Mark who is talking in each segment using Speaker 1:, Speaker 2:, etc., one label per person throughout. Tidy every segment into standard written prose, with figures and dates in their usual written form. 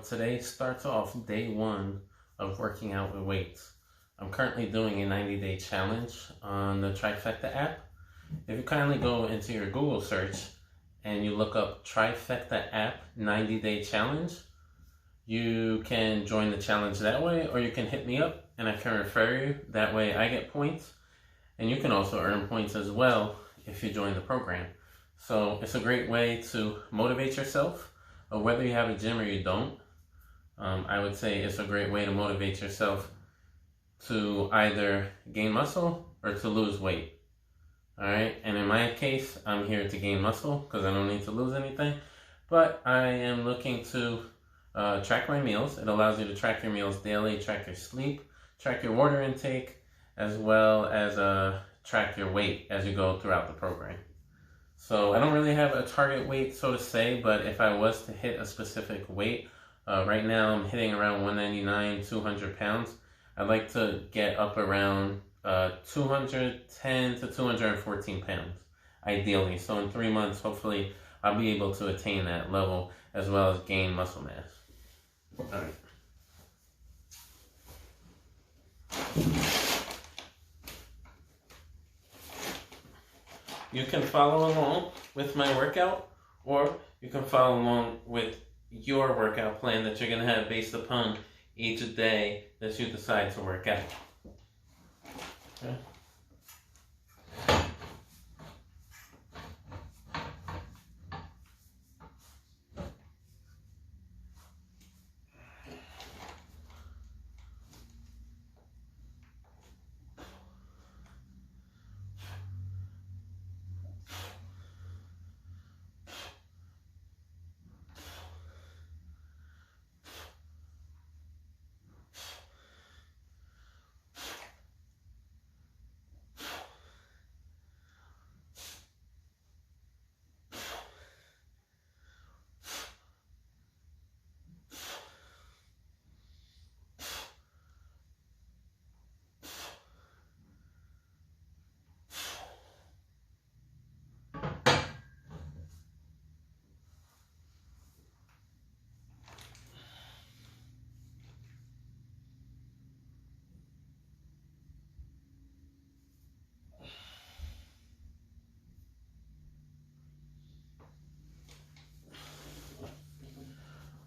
Speaker 1: today starts off day one of working out with weights. I'm currently doing a 90-day challenge on the Trifecta app. If you kindly go into your Google search and you look up Trifecta app 90-day challenge, you can join the challenge that way, or you can hit me up and I can refer you. That way I get points, and you can also earn points as well if you join the program. So it's a great way to motivate yourself, whether you have a gym or you don't. I would say it's a great way to motivate yourself to either gain muscle or to lose weight. Alright, and in my case, I'm here to gain muscle because I don't need to lose anything. But I am looking to track my meals. It allows you to track your meals daily, track your sleep, track your water intake, as well as track your weight as you go throughout the program. So I don't really have a target weight, so to say, but if I was to hit a specific weight, right now I'm hitting around 199, 200 pounds. I'd like to get up around 210 to 214 pounds, ideally. So in 3 months, hopefully, I'll be able to attain that level as well as gain muscle mass. All right. You can follow along with my workout, or you can follow along with your workout plan that you're going to have based upon each day that you decide to work out. Okay.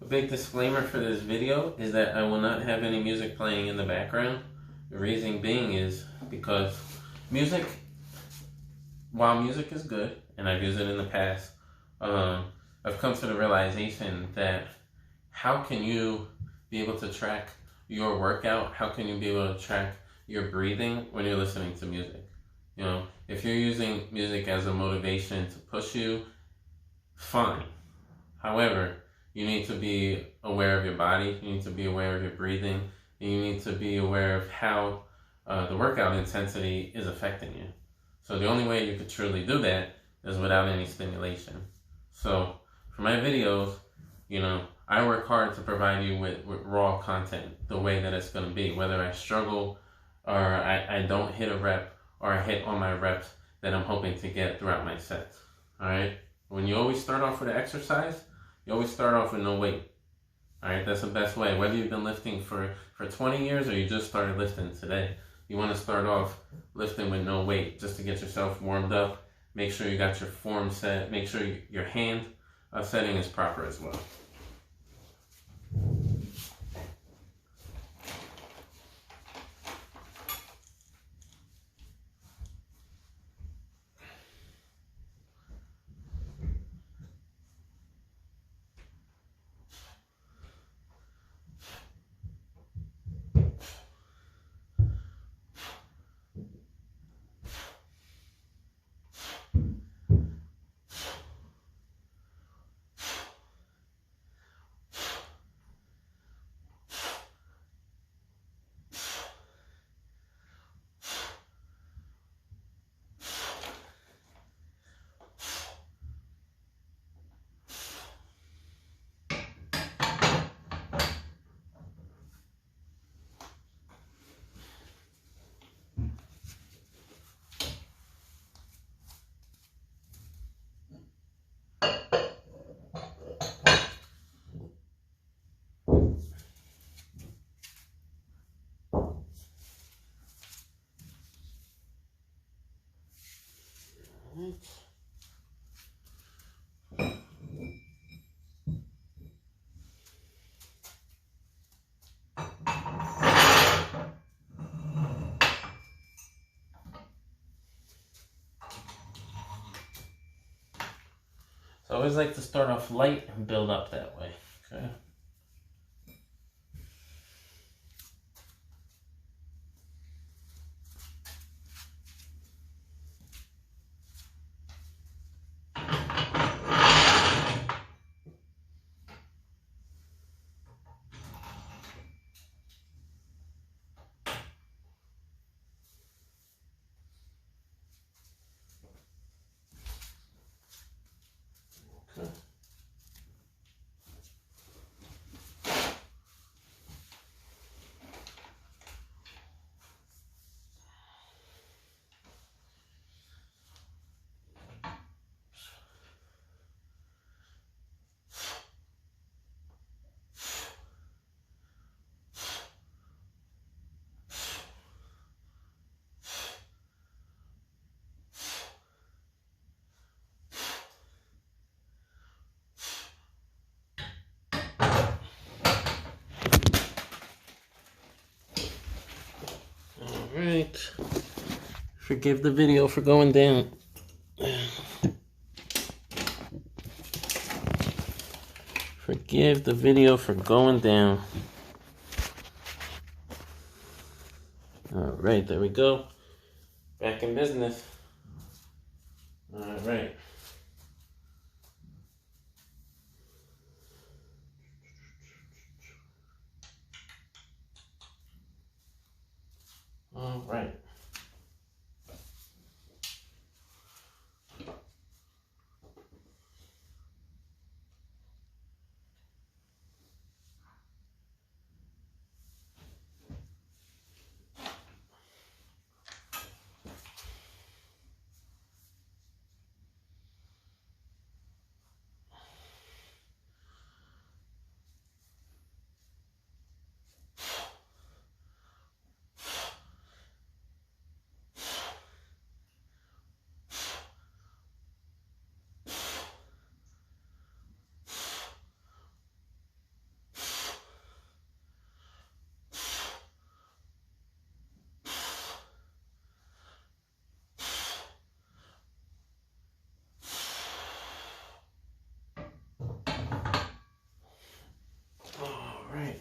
Speaker 1: A big disclaimer for this video is that I will not have any music playing in the background. The reason being is because while music is good, and I've used it in the past, I've come to the realization that how can you be able to track your workout? How can you be able to track your breathing when you're listening to music? You know, if you're using music as a motivation to push you, fine. However, you need to be aware of your body, you need to be aware of your breathing, and you need to be aware of how the workout intensity is affecting you. So the only way you could truly do that is without any stimulation. So for my videos, you know, I work hard to provide you with raw content, the way that it's going to be, whether I struggle or I don't hit a rep or I hit on my reps that I'm hoping to get throughout my sets. All right? When you always start off with an exercise, you always start off with no weight. All right, that's the best way. Whether you've been lifting for 20 years or you just started lifting today, you want to start off lifting with no weight just to get yourself warmed up. Make sure you got your form set. Make sure your hand setting is proper as well. So I always like to start off light and build up that way. Okay. Alright. Forgive the video for going down. Forgive the video for going down. Alright, there we go. Back in business. Alright. Alright. Alright.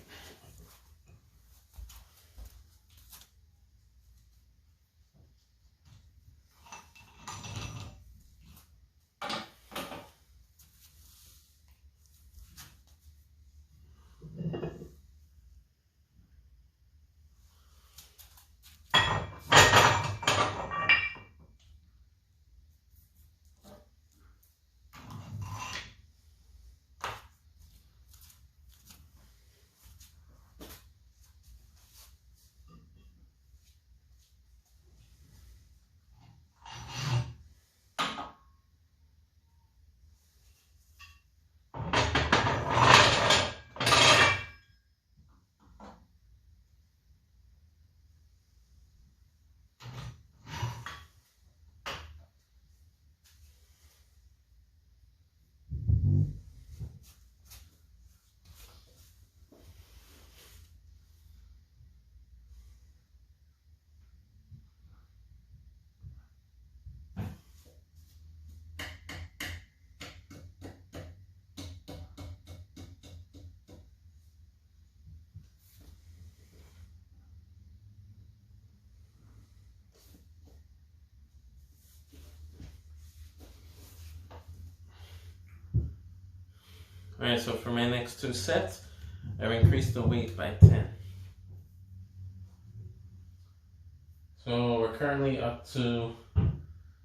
Speaker 1: Alright, so for my next 2 sets, I've increased the weight by 10. So we're currently up to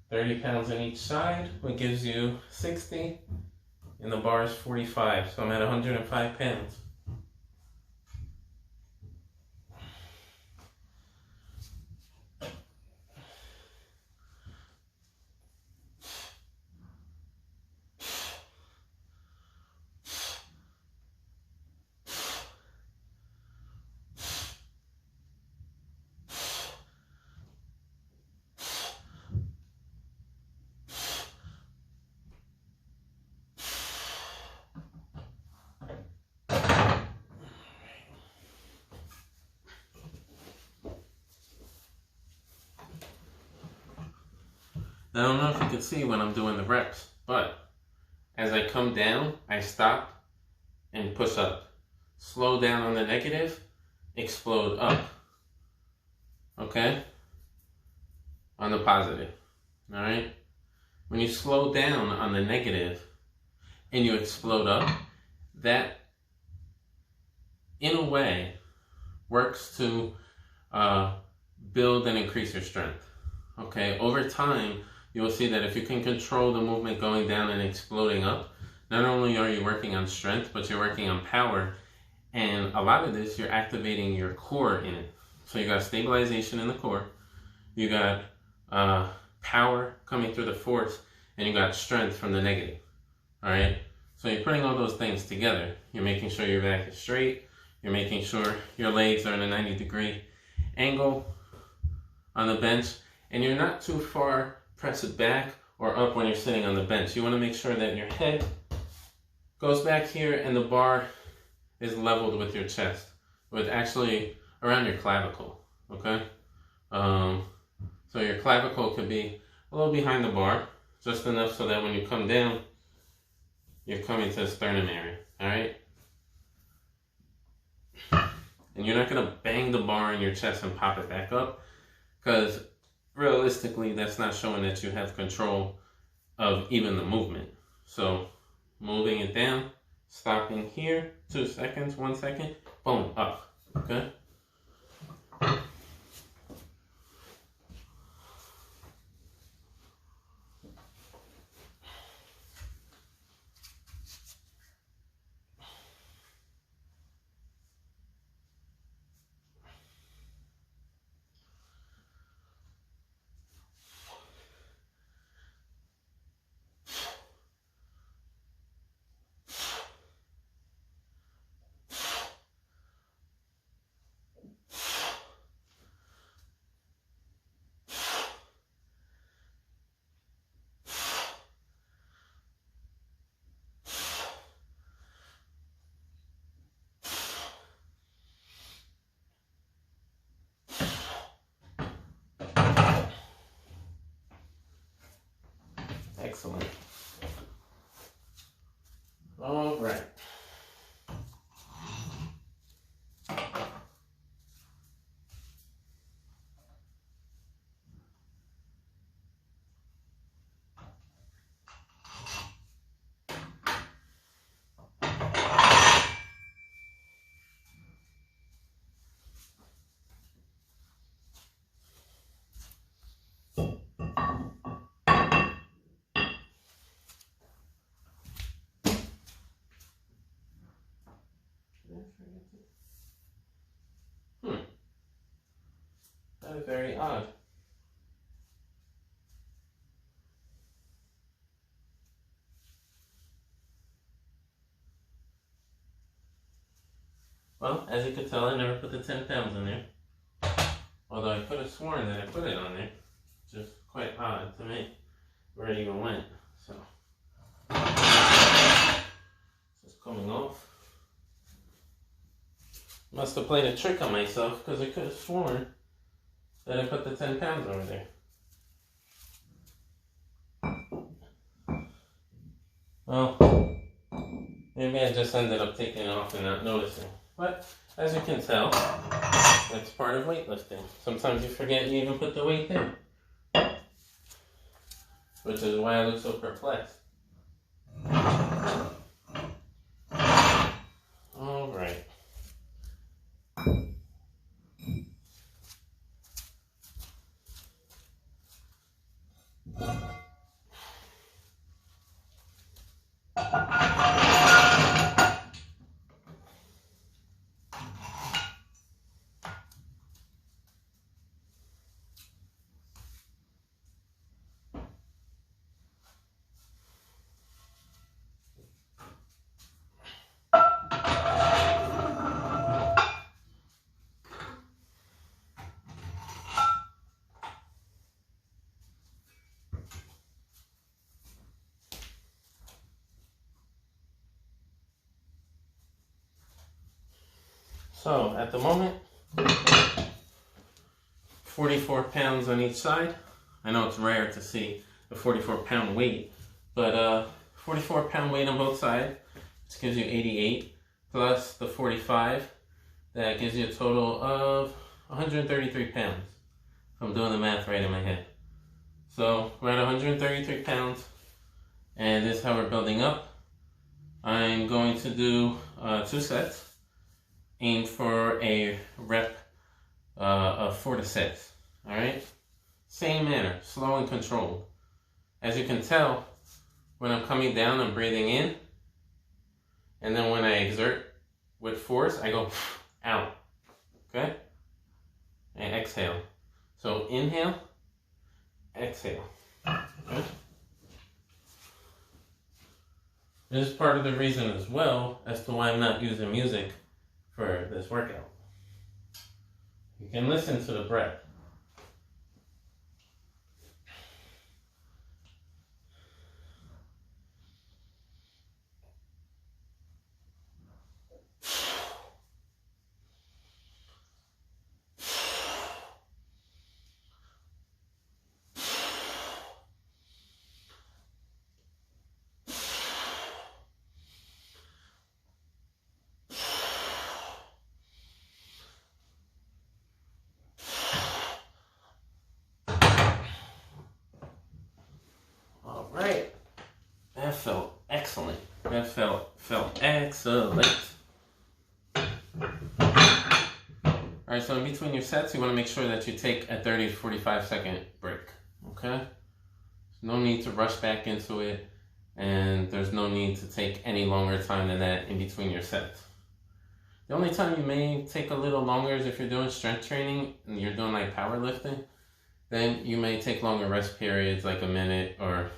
Speaker 1: 30 pounds on each side, which gives you 60, and the bar is 45, so I'm at 105 pounds. Now, I don't know if you can see when I'm doing the reps, but as I come down, I stop and push up. Slow down on the negative, explode up. Okay? On the positive. Alright? When you slow down on the negative and you explode up, that in a way works to build and increase your strength. Okay? Over time, you will see that if you can control the movement going down and exploding up, not only are you working on strength, but you're working on power. And a lot of this, you're activating your core in it. So you got stabilization in the core, you got power coming through the force, and you got strength from the negative. All right? So you're putting all those things together. You're making sure your back is straight. You're making sure your legs are in a 90-degree angle on the bench, and you're not too far pressed back or up when you're sitting on the bench. You want to make sure that your head goes back here and the bar is leveled with your chest, with actually around your clavicle, okay? So your clavicle could be a little behind the bar, just enough so that when you come down, you're coming to the sternum area, all right? And you're not gonna bang the bar in your chest and pop it back up, because realistically, that's not showing that you have control of even the movement. So moving it down, stopping here, 2 seconds, 1 second, boom, up, okay? Excellent. All right. That is very odd. Well, as you can tell, I never put the 10 pounds in there. Although I could have sworn that I put it on there. Just quite odd to me where it even went. So, it's just coming off. Must have played a trick on myself, because I could have sworn that I put the 10 pounds over there. Well, maybe I just ended up taking it off and not noticing. But as you can tell, that's part of weightlifting. Sometimes you forget you even put the weight there, which is why I look so perplexed. All right. So at the moment, 44 pounds on each side. I know it's rare to see a 44-pound weight. But 44-pound weight on both sides, which gives you 88, plus the 45, that gives you a total of 133 pounds. If I'm doing the math right in my head. So we're at 133 pounds, and this is how we're building up. I'm going to do 2 sets, aim for a rep of 4 to 6. All right, same manner, slow and controlled. As you can tell, when I'm coming down, I'm breathing in, and then when I exert with force, I go out. Okay, and exhale. So inhale, exhale. Okay. This is part of the reason as well as to why I'm not using music for this workout. You can listen to the breath. Right, that felt excellent. That felt excellent. Alright, so in between your sets, you want to make sure that you take a 30 to 45 second break. Okay? No need to rush back into it, and there's no need to take any longer time than that in between your sets. The only time you may take a little longer is if you're doing strength training and you're doing like powerlifting. Then you may take longer rest periods, like a minute or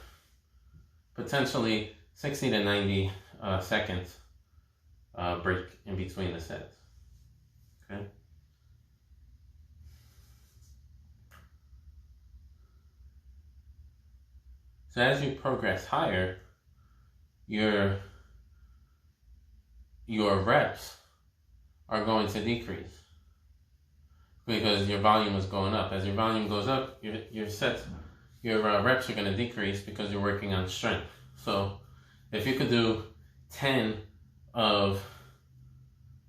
Speaker 1: potentially 60 to 90 seconds break in between the sets. Okay. So as you progress higher, your reps are going to decrease because your volume is going up. As your volume goes up, your reps are going to decrease because you're working on strength. So if you could do 10 of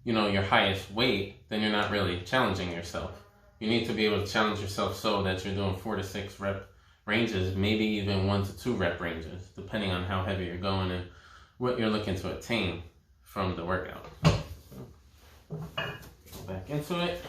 Speaker 1: your highest weight, then you're not really challenging yourself. You need to be able to challenge yourself so that you're doing 4 to 6 rep ranges, maybe even 1 to 2 rep ranges, depending on how heavy you're going and what you're looking to attain from the workout. Go back into it.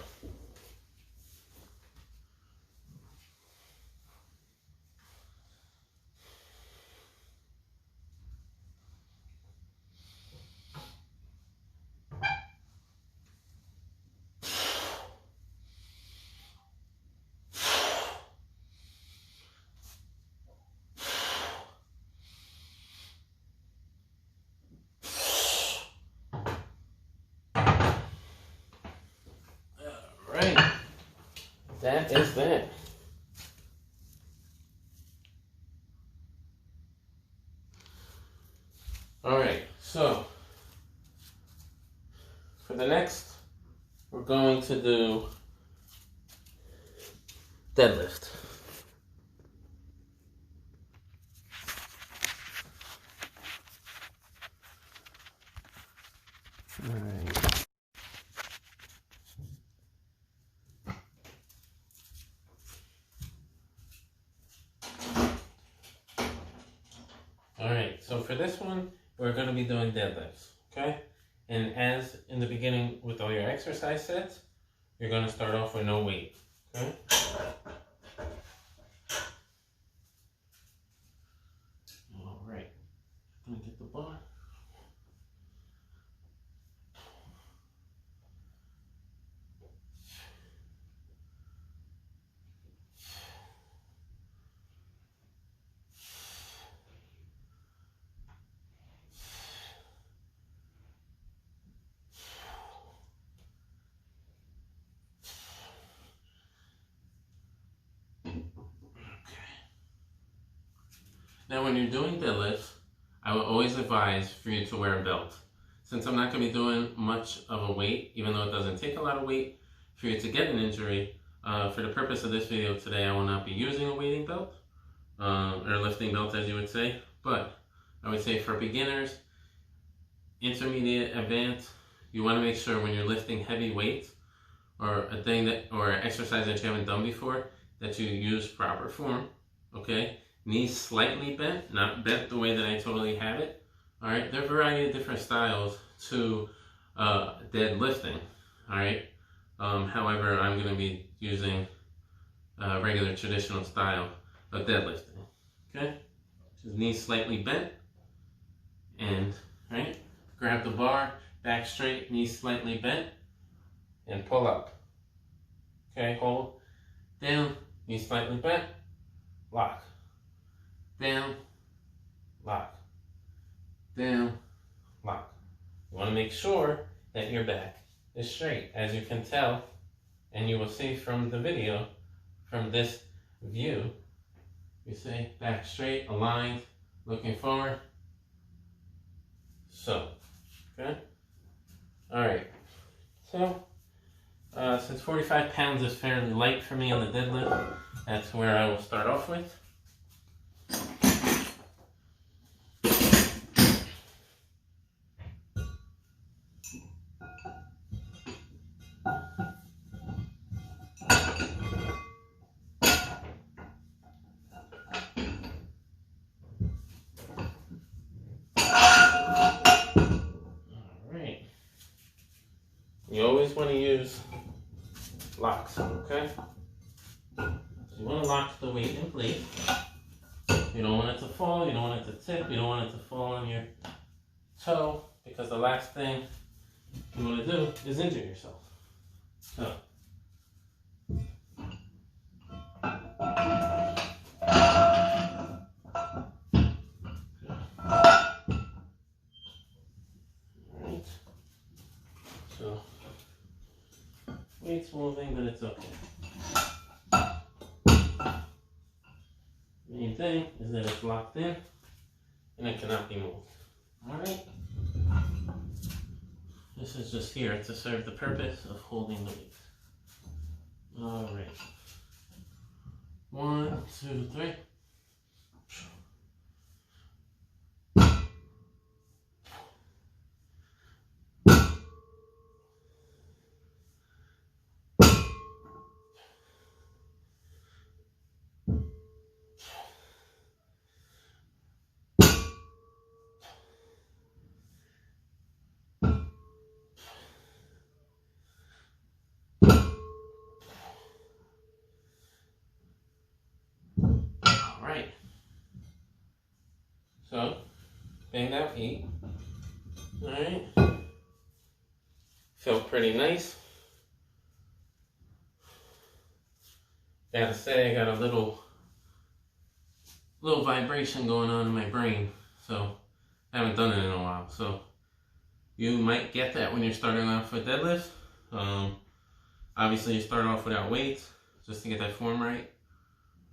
Speaker 1: That is that. Alright, so for the next, we're going to do deadlift. Alright. Alright, so for this one, we're going to be doing deadlifts, okay? And as in the beginning with all your exercise sets, you're going to start off with no weight, okay? Alright, I'm going to get the bar. Now when you're doing deadlifts, I will always advise for you to wear a belt. Since I'm not going to be doing much of a weight, even though it doesn't take a lot of weight for you to get an injury, for the purpose of this video today, I will not be using a weighting belt. or lifting belt, as you would say. But I would say for beginners, intermediate, advanced, you want to make sure when you're lifting heavy weights or a thing that or an exercise that you haven't done before, that you use proper form. Okay, knees slightly bent, not bent the way that I totally have it. All right, there are a variety of different styles to deadlifting. All right, however, I'm going to be using regular traditional style of deadlifting. Okay, just knees slightly bent, and right, grab the bar, back straight, knees slightly bent, and pull up. Okay, hold down, knees slightly bent, lock, down, lock, down, lock. You want to make sure that your back is straight. As you can tell, and you will see from the video, from this view, you see back straight, aligned, looking forward. So, okay. All right. So, since 45 pounds is fairly light for me on the deadlift, that's where I will start off with. You always want to use locks, okay? So you want to lock the weight in place. You don't want it to fall, you don't want it to tip, you don't want it to fall on your toe, because the last thing you want to do is injure yourself. So. Alright. So. Weight's moving, but it's okay. Main thing is that it's locked in and it cannot be moved. Alright? This is just here to serve the purpose of holding the weight. Alright. 1, 2, 3. Alright. So, banged out 8. Alright. Felt pretty nice. Gotta say, I got a little vibration going on in my brain. So, I haven't done it in a while. So, you might get that when you're starting off with deadlift. Obviously, you start off without weights, just to get that form right.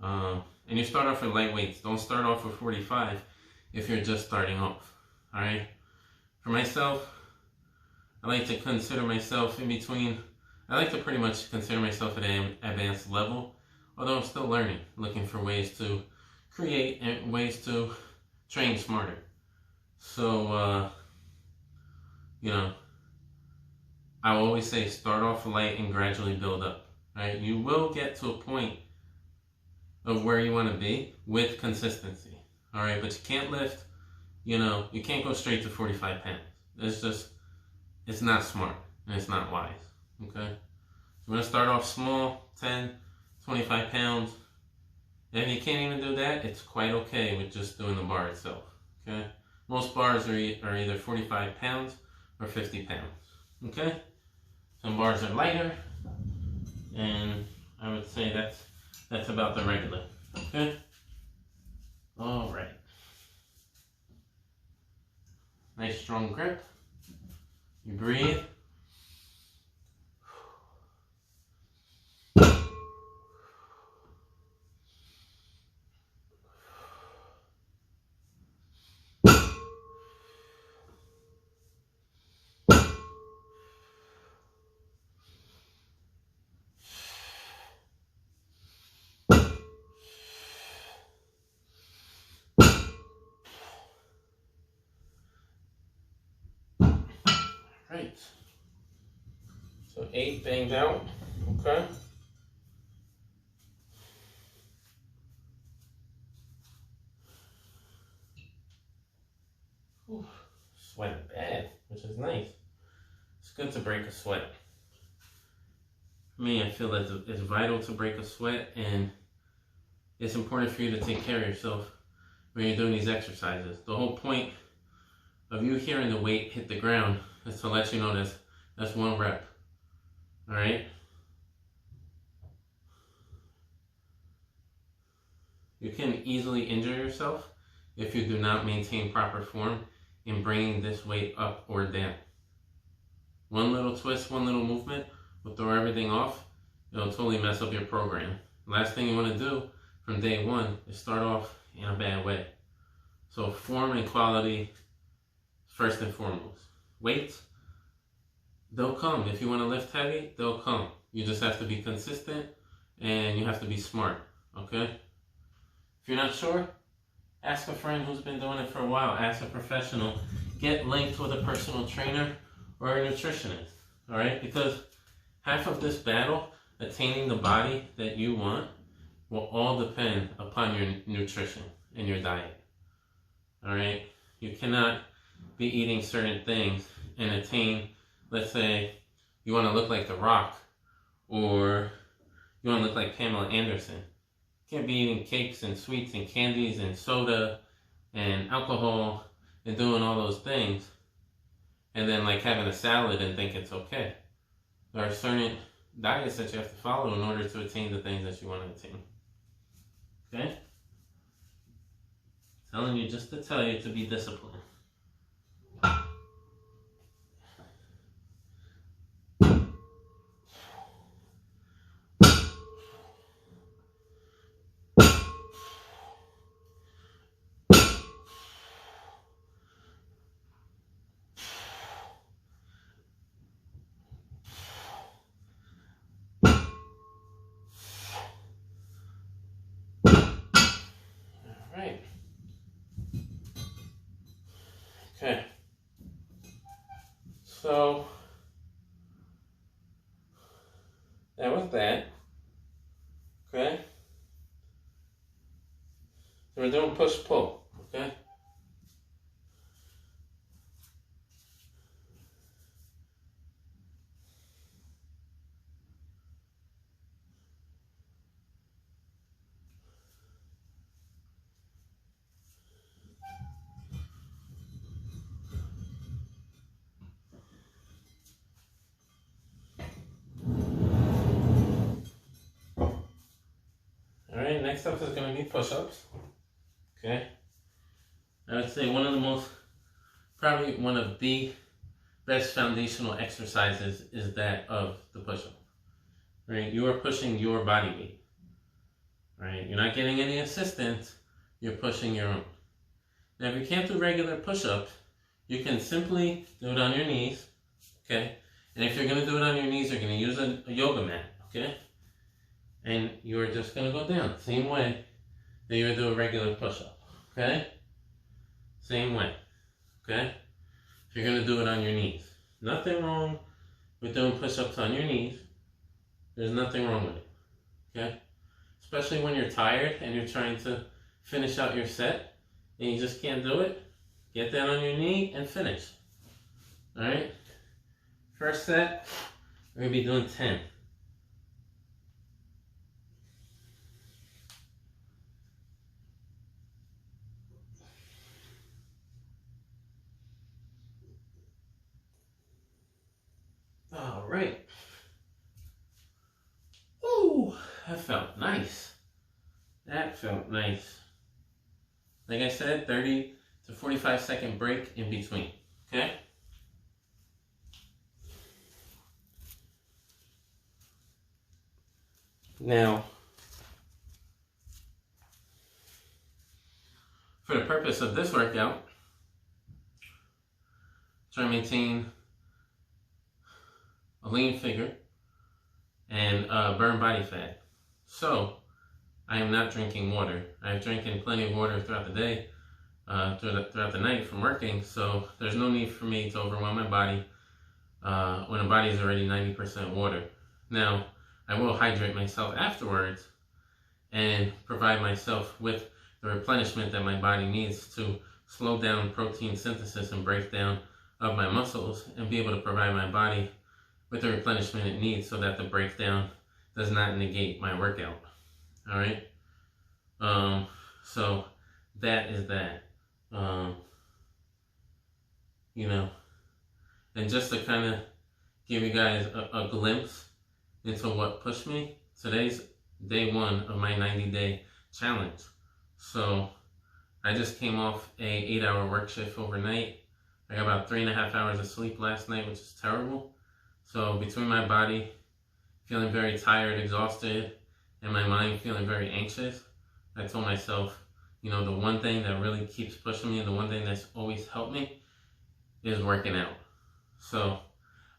Speaker 1: And you start off with light weights. Don't start off with 45 if you're just starting off. Alright? For myself, I like to consider myself in between. I like to pretty much consider myself at an advanced level, although I'm still learning, looking for ways to create and ways to train smarter. So, you know, I always say start off light and gradually build up. Right? You will get to a point of where you want to be with consistency. All right, but you can't lift, you know, you can't go straight to 45 pounds. It's not smart and it's not wise. Okay? So we're going to start off small, 10, 25 pounds. And if you can't even do that, it's quite okay with just doing the bar itself. Okay? Most bars are either 45 pounds or 50 pounds. Okay? Some bars are lighter, and I would say that's about the regular. Okay? All right. Nice strong grip. You breathe. So 8 banged out, okay? Whew. Sweating bad, which is nice. It's good to break a sweat. For me, I feel that it's vital to break a sweat, and it's important for you to take care of yourself when you're doing these exercises. The whole point of you hearing the weight hit the ground is to let you know that's 1 rep. All right? You can easily injure yourself if you do not maintain proper form in bringing this weight up or down. One little twist, one little movement will throw everything off. It'll totally mess up your program. Last thing you want to do from day 1 is start off in a bad way. So form and quality first and foremost. Weights, they'll come. If you want to lift heavy, they'll come. You just have to be consistent and you have to be smart, okay? If you're not sure, ask a friend who's been doing it for a while. Ask a professional. Get linked with a personal trainer or a nutritionist, all right? Because half of this battle, attaining the body that you want, will all depend upon your nutrition and your diet, all right? You cannot be eating certain things and attain, let's say, you want to look like The Rock or you want to look like Pamela Anderson. You can't be eating cakes and sweets and candies and soda and alcohol and doing all those things and then like having a salad and think it's okay. There are certain diets that you have to follow in order to attain the things that you want to attain. Okay? Telling you just to tell you to be disciplined. Okay, so that was that, okay? So we're doing push-pull, okay? Alright, next up is going to be push-ups, okay? I would say probably one of the best foundational exercises is that of the push-up, right? You are pushing your body weight, right? You're not getting any assistance, you're pushing your own. Now, if you can't do regular push-ups, you can simply do it on your knees, okay? And if you're going to do it on your knees, you're going to use a yoga mat, okay? And you're just going to go down, same way that you would do a regular push-up, okay? Same way, okay? If you're going to do it on your knees. Nothing wrong with doing push-ups on your knees. There's nothing wrong with it, okay? Especially when you're tired and you're trying to finish out your set and you just can't do it. Get down on your knee and finish, all right? First set, we're going to be doing 10. All right. Ooh, that felt nice. That felt nice. Like I said, 30 to 45-second break in between, okay? Now, for the purpose of this workout, try to maintain a lean figure and burn body fat. So, I am not drinking water. I've drinking plenty of water throughout the day, throughout the night from working, so there's no need for me to overwhelm my body when the body is already 90% water. Now, I will hydrate myself afterwards and provide myself with the replenishment that my body needs to slow down protein synthesis and breakdown of my muscles, and be able to provide my body with the replenishment it needs so that the breakdown does not negate my workout. All right. So that is that. You know, and just to kind of give you guys a glimpse into what pushed me, today's day 1 of my 90-day challenge. So I just came off a 8-hour work shift overnight. I got about 3.5 hours of sleep last night, which is terrible. So between my body feeling very tired, exhausted, and my mind feeling very anxious, I told myself, you know, the one thing that really keeps pushing me, and the one thing that's always helped me, is working out. So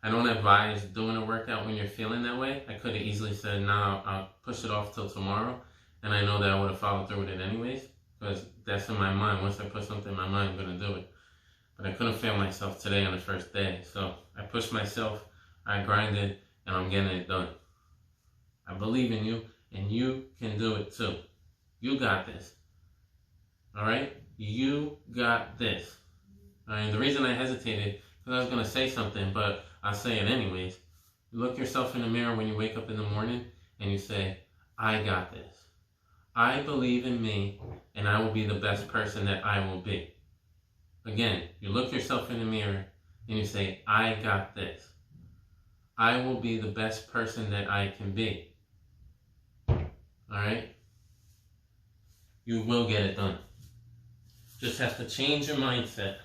Speaker 1: I don't advise doing a workout when you're feeling that way. I could have easily said, nah, I'll push it off till tomorrow. And I know that I would have followed through with it anyways, because that's in my mind. Once I put something in my mind, I'm going to do it. But I couldn't fail myself today on the first day. So I pushed myself, I grinded, and I'm getting it done. I believe in you, and you can do it too. You got this. All right? You got this. All right? The reason I hesitated, because I was going to say something, but I'll say it anyways. You look yourself in the mirror when you wake up in the morning, and you say, I got this. I believe in me, and I will be the best person that I will be. Again, you look yourself in the mirror, and you say, I got this. I will be the best person that I can be. All right? You will get it done. Just have to change your mindset.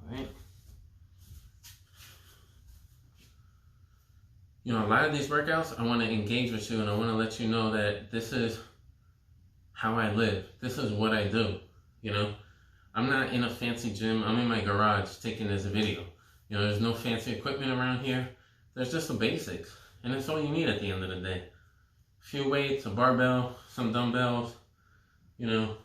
Speaker 1: All right? You know, a lot of these workouts, I want to engage with you, and I want to let you know that this is how I live. This is what I do. You know, I'm not in a fancy gym. I'm in my garage taking this video. You know, there's no fancy equipment around here. There's just the basics, and that's all you need at the end of the day. A few weights, a barbell, some dumbbells. You know,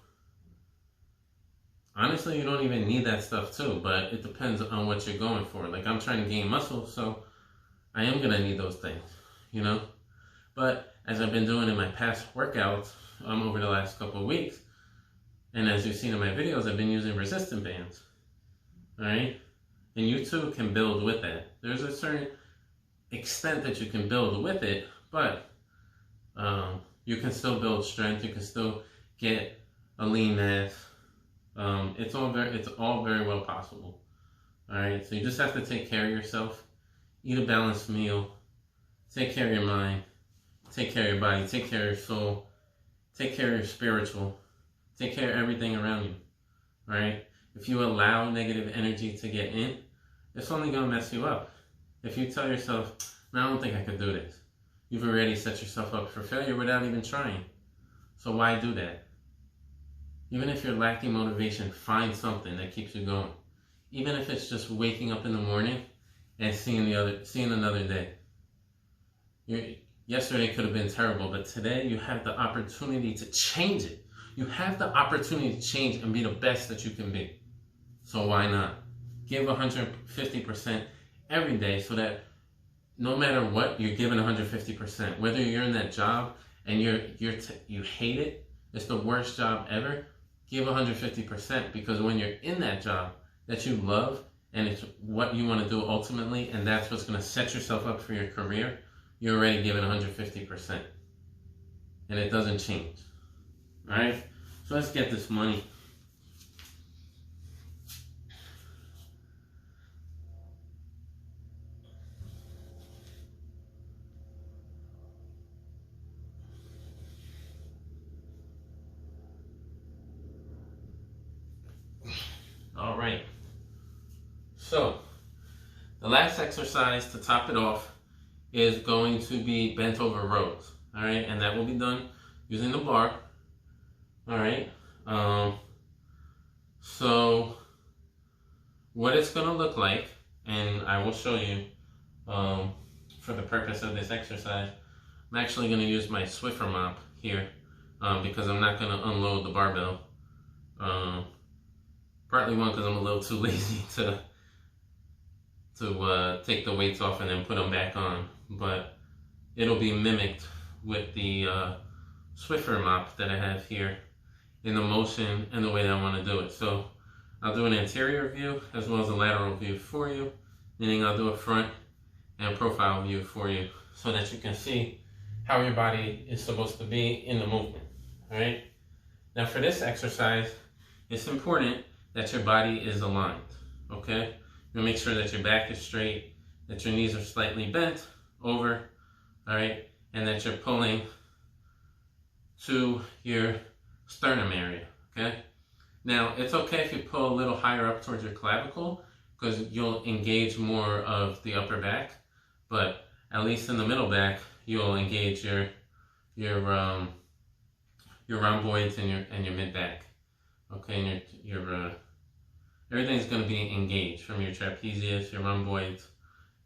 Speaker 1: honestly, you don't even need that stuff too, but it depends on what you're going for. Like, I'm trying to gain muscle, so I am going to need those things, you know. But as I've been doing in my past workouts over the last couple of weeks, and as you've seen in my videos, I've been using resistance bands, all right? And you too can build with that. There's a certain extent that you can build with it, but you can still build strength. You can still get a lean mass. It's all very well possible. All right, so you just have to take care of yourself, eat a balanced meal, take care of your mind, take care of your body, take care of your soul, take care of your spiritual, take care of everything around you. All right, if you allow negative energy to get in, it's only gonna mess you up. If you tell yourself, "No, I don't think I could do this," you've already set yourself up for failure without even trying. So why do that? Even if you're lacking motivation, find something that keeps you going. Even if it's just waking up in the morning and seeing another day. Yesterday could have been terrible, but today you have the opportunity to change it. You have the opportunity to change and be the best that you can be. So why not? Give 150% every day, so that no matter what, you're giving 150%. Whether you're in that job and you hate it, it's the worst job ever, give 150%, because when you're in that job that you love and it's what you want to do ultimately, and that's what's going to set yourself up for your career, you're already giving 150%. And it doesn't change. Alright? So let's get this money. Alright. So, the last exercise to top it off is going to be bent over rows. Alright, and that will be done using the bar. Alright. So what it's gonna look like, and I will show you for the purpose of this exercise. I'm actually going to use my Swiffer mop here because I'm not going to unload the barbell. Partly one, because I'm a little too lazy to take the weights off and then put them back on, but it'll be mimicked with the Swiffer mop that I have here in the motion and the way that I want to do it. So I'll do an anterior view as well as a lateral view for you, meaning I'll do a front and a profile view for you so that you can see how your body is supposed to be in the movement. All right. Now for this exercise, it's important that your body is aligned. Okay. You'll make sure that your back is straight, that your knees are slightly bent over, all right, and that you're pulling to your sternum area, okay? Now, it's okay if you pull a little higher up towards your clavicle because you'll engage more of the upper back, but at least in the middle back, you'll engage your rhomboids and your mid back, okay, and your everything's going to be engaged from your trapezius, your rhomboids,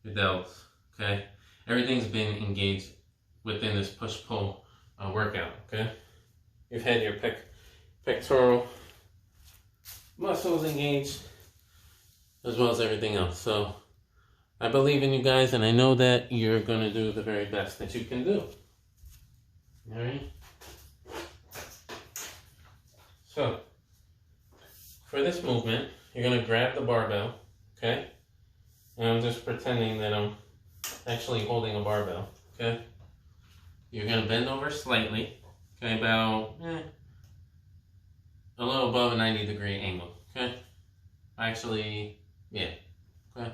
Speaker 1: your delts, okay? Everything's been engaged within this push-pull workout, okay? You've had your pectoral muscles engaged as well as everything else. So I believe in you guys, and I know that you're going to do the very best that you can do. All right? So for this movement, you're going to grab the barbell, okay? And I'm just pretending that I'm actually holding a barbell, okay? You're going to bend over slightly, okay, about a little above a 90-degree angle, okay? Actually, yeah, okay?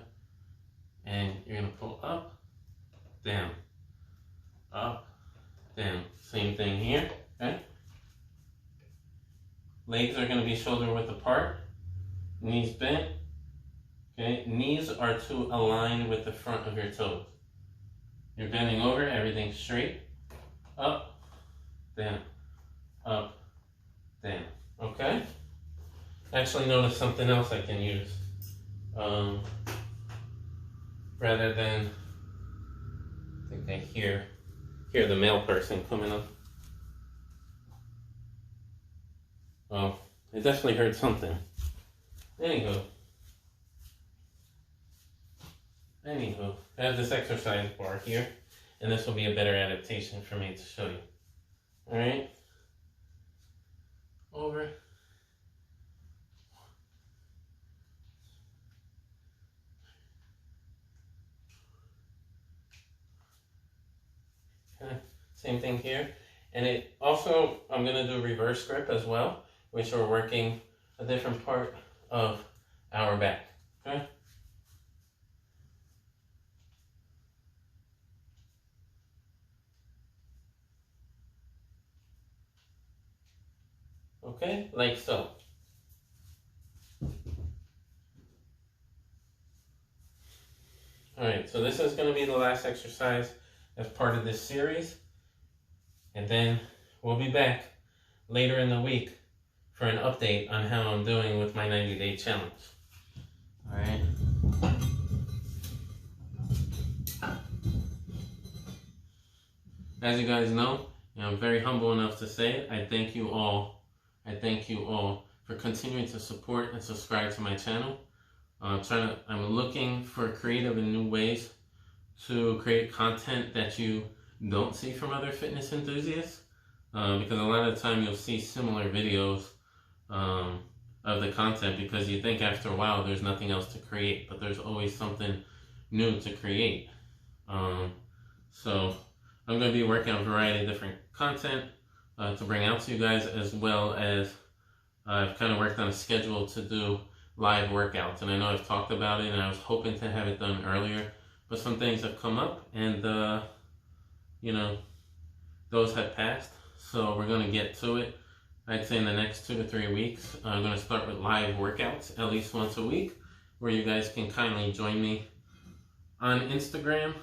Speaker 1: And you're going to pull up, down, Same thing here, okay? Legs are going to be shoulder width apart. Knees bent, okay? Knees are to align with the front of your toes. You're bending over, everything straight, up, down, okay? Actually notice something else I can use. Rather than, I think I hear the male person coming up. Oh, I definitely heard something. Anywho, I have this exercise bar here, and this will be a better adaptation for me to show you. All right, over, okay. Same thing here, and it also, I'm gonna do reverse grip as well, which we're working a different part of our back, okay? Okay, like so. All right, so this is going to be the last exercise as part of this series. And then we'll be back later in the week for an update on how I'm doing with my 90-day challenge. All right. As you guys know, I'm very humble enough to say it. I thank you all for continuing to support and subscribe to my channel. I'm looking for creative and new ways to create content that you don't see from other fitness enthusiasts. Because a lot of the time you'll see similar videos of the content because you think after a while there's nothing else to create, but there's always something new to create. So I'm going to be working on a variety of different content to bring out to you guys, as well as I've kind of worked on a schedule to do live workouts. And I know I've talked about it and I was hoping to have it done earlier, but some things have come up and, you know, those have passed. So we're going to get to it. I'd say in the next 2 to 3 weeks, I'm going to start with live workouts at least once a week, where you guys can kindly join me on Instagram,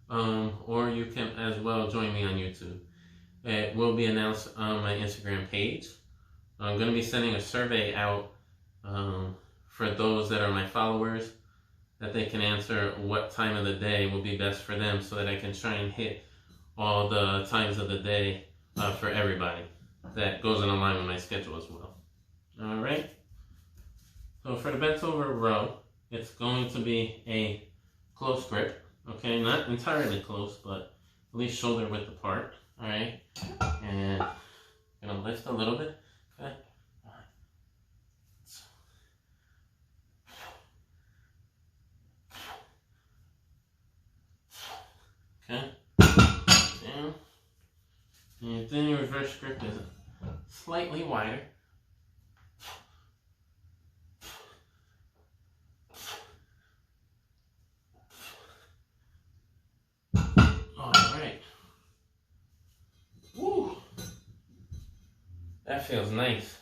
Speaker 1: or you can as well join me on YouTube. It will be announced on my Instagram page. I'm going to be sending a survey out for those that are my followers that they can answer what time of the day will be best for them, so that I can try and hit all the times of the day for everybody. That goes in line with my schedule as well. All right. So for the bent over row, it's going to be a close grip. Okay, not entirely close, but at least shoulder width apart. All right, and I'm gonna lift a little bit. Okay. Okay. Down. And then your reverse grip is slightly wider. That feels nice.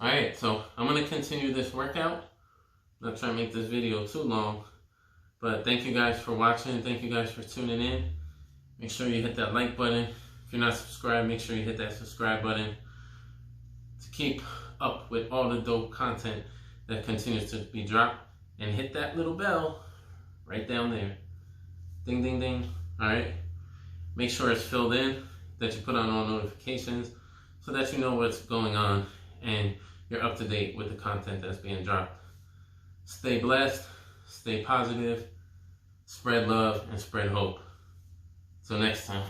Speaker 1: Alright, so I'm going to continue this workout. I'm not trying to make this video too long, but thank you guys for watching. Thank you guys for tuning in. Make sure you hit that like button. If you're not subscribed, make sure you hit that subscribe button to keep up with all the dope content that continues to be dropped. And hit that little bell right down there. Ding, ding, ding. All right. Make sure it's filled in, that you put on all notifications so that you know what's going on and you're up to date with the content that's being dropped. Stay blessed, stay positive, spread love, and spread hope. Till next time.